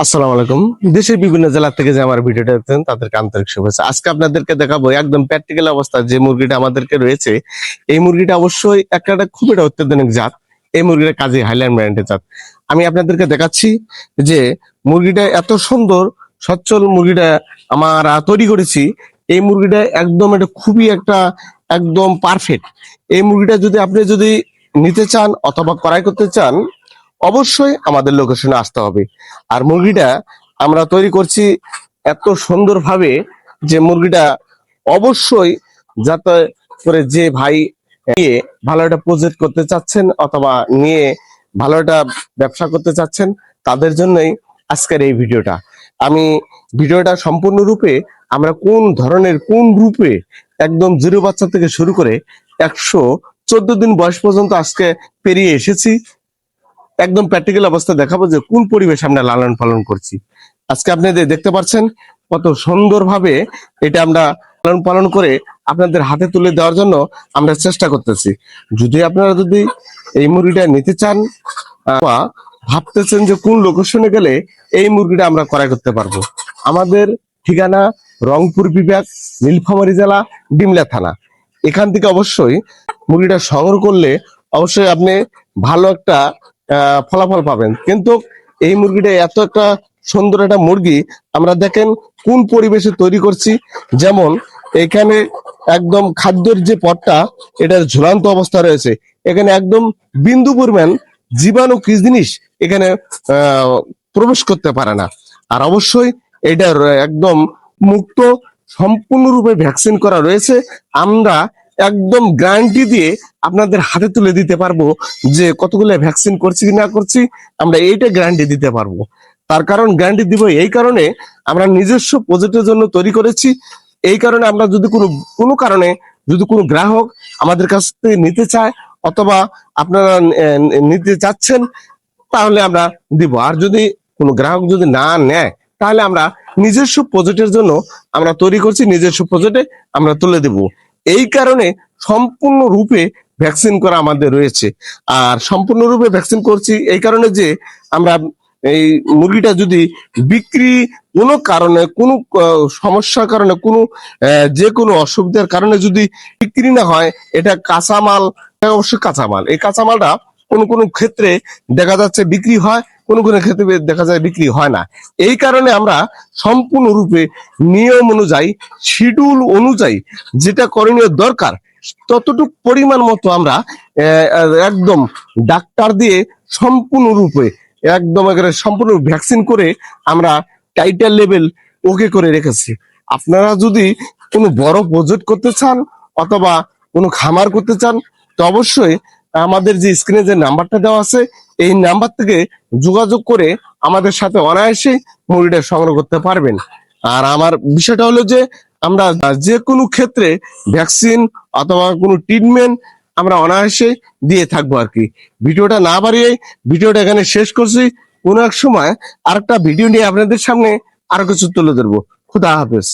আসসালামু আলাইকুম। দেশের বিভিন্ন জেলা থেকে যে আমার ভিডিওটা দেখছেন তাদেরকে আন্তরিক শুভেচ্ছা। আজকে আপনাদেরকে দেখাবো একদম প্র্যাকটিক্যাল অবস্থা যে মুরগিটা আমাদেরকে রয়েছে। এই মুরগিটা অবশ্যই একটা খুব একটা অত্যাধুনিক জাত। এই মুরগিটা কাজী হাইল্যান্ড ব্র্যান্ডের জাত। আমি আপনাদেরকে দেখাচ্ছি যে মুরগিটা এত সুন্দর সচ্ছল মুরগিটা আমরা তৈরি করেছি। এই মুরগিটা একদম এটা খুবই একটা একদম পারফেক্ট। এই মুরগিটা যদি আপনি নিতে চান অথবা ক্রয় করতে চান, অবশ্যই আমাদের লোকেশনে আসতে হবে। আর মুরগিটা আমরা তৈরি করছি এত সুন্দরভাবে যে মুরগিটা অবশ্যই যাতে করে যে ভাই নিয়ে ভালো একটা প্রজেক্ট করতে চাচ্ছেন অথবা নিয়ে ভালো একটা ব্যবসা করতে চাচ্ছেন, তাদের জন্যই আজকের এই ভিডিওটা। আমি ভিডিওটা সম্পূর্ণরূপে আমরা কোন ধরনের কোন রূপে একদম জিরো বাচ্চা থেকে শুরু করে 114 দিন বয়স পর্যন্ত আজকে পেরিয়ে এসেছি, একদম প্র্যাকটিক্যাল অবস্থা দেখাবো যে কোন পরিবেশে আমরা লালন পালন করছি। আজকে আপনাদের দেখতে পাচ্ছেন কত সুন্দরভাবে এটা আমরা লালন পালন করে আপনাদের হাতে তুলে দেওয়ার জন্য আমরা চেষ্টা করতেছি। যদি আপনারা এই মুরগিটা নিতে চান বা ভাবতেছেন যে কোন লোকেশনে গেলে এই মুরগিটা আমরা ক্রয় করতে পারবো, আমাদের ঠিকানা রংপুর বিভাগ, নীলফামারী জেলা, ডিমলা থানা। এখান থেকে অবশ্যই মুরগিটা সংগ্রহ করলে অবশ্যই আপনি ভালো একটা ফলাফল পাবেন। কিন্তু এই মুরগিটা এত একটা সুন্দর একটা মুরগি, আমরা দেখেন কোন পরিবেশে তৈরি করছি। যেমন এখানে একদম খাদ্যের যে পটটা এটার ঝুলন্ত অবস্থা রয়েছে, এখানে একদম বিন্দু পরিমাণ জীবাণু কি জিনিস এখানে প্রবেশ করতে পারে না। আর অবশ্যই এটার একদম মুক্ত সম্পূর্ণরূপে ভ্যাকসিন করা রয়েছে। আমরা একদম গ্যারান্টি দিয়ে আপনাদের হাতে তুলে দিতে পারবো যে কতগুলো ভ্যাকসিন করছি কি না করছি, আমরা এইটা গ্যারান্টি দিতে পারবো। তার কারণ গ্যারান্টি দিব এই কারণে, আমরা নিজস্ব প্রজেক্টের জন্য তৈরি করেছি। এই কারণে আমরা যদি কোনো কারণে যদি কোনো গ্রাহক আমাদের কাছ থেকে নিতে চায় অথবা আপনারা নিতে চাচ্ছেন, তাহলে আমরা দিব। আর যদি কোনো গ্রাহক যদি না নেয়, তাহলে আমরা নিজস্ব প্রজেক্টের জন্য আমরা তৈরি করছি, নিজস্ব প্রজেক্টে আমরা তুলে দেব। এই কারণে সম্পূর্ণরূপে ভ্যাকসিন করা আমাদের রয়েছে। আর সম্পূর্ণরূপে ভ্যাকসিন করছি এই কারণে যে আমরা এই মুরগিটা যদি বিক্রি কোনো কারণে কোনো সমস্যার কারণে কোনো যে কোনো অসুবিধার কারণে যদি বিক্রি না হয়, এটা কাঁচামাল, অবশ্যই কাঁচামাল। এই কাঁচামালটা কোন কোন ক্ষেত্রে দেখা যাচ্ছে বিক্রি হয়, কোন কোন ক্ষেত্রে দেখা যায় বিক্রি হয় না। এই কারণে আমরা সম্পূর্ণরূপে নিয়ম অনুযায়ী, শিডিউল অনুযায়ী যেটা করণীয় দরকার ততটুকু পরিমাণ মতো আমরা একদম ডাক্তার দিয়ে সম্পূর্ণরূপে একদম সম্পূর্ণ ভ্যাকসিন করে আমরা টাইটাল লেভেল ওকে করে রেখেছি। আপনারা যদি কোনো বড় প্রজেক্ট করতে চান অথবা কোনো খামার করতে চান, তো অবশ্যই আমাদের যে স্ক্রিনে যে নাম্বারটা দেওয়া আছে এই নাম্বার থেকে যোগাযোগ করে আমাদের সাথে অনায়াসে মুরগিটা সংগ্রহ করতে পারবেন। আর আমার বিষয়টা হলো যে আমরা যে কোনো ক্ষেত্রে ভ্যাকসিন অথবা কোনো ট্রিটমেন্ট আমরা অনায়াসে দিয়ে থাকবো আর কি। ভিডিওটা না বাড়িয়ে ভিডিওটা এখানে শেষ করছি। কোনো এক সময় আরেকটা ভিডিও নিয়ে আপনাদের সামনে আরো কিছু তুলে ধরবো। খুদা হাফেজ।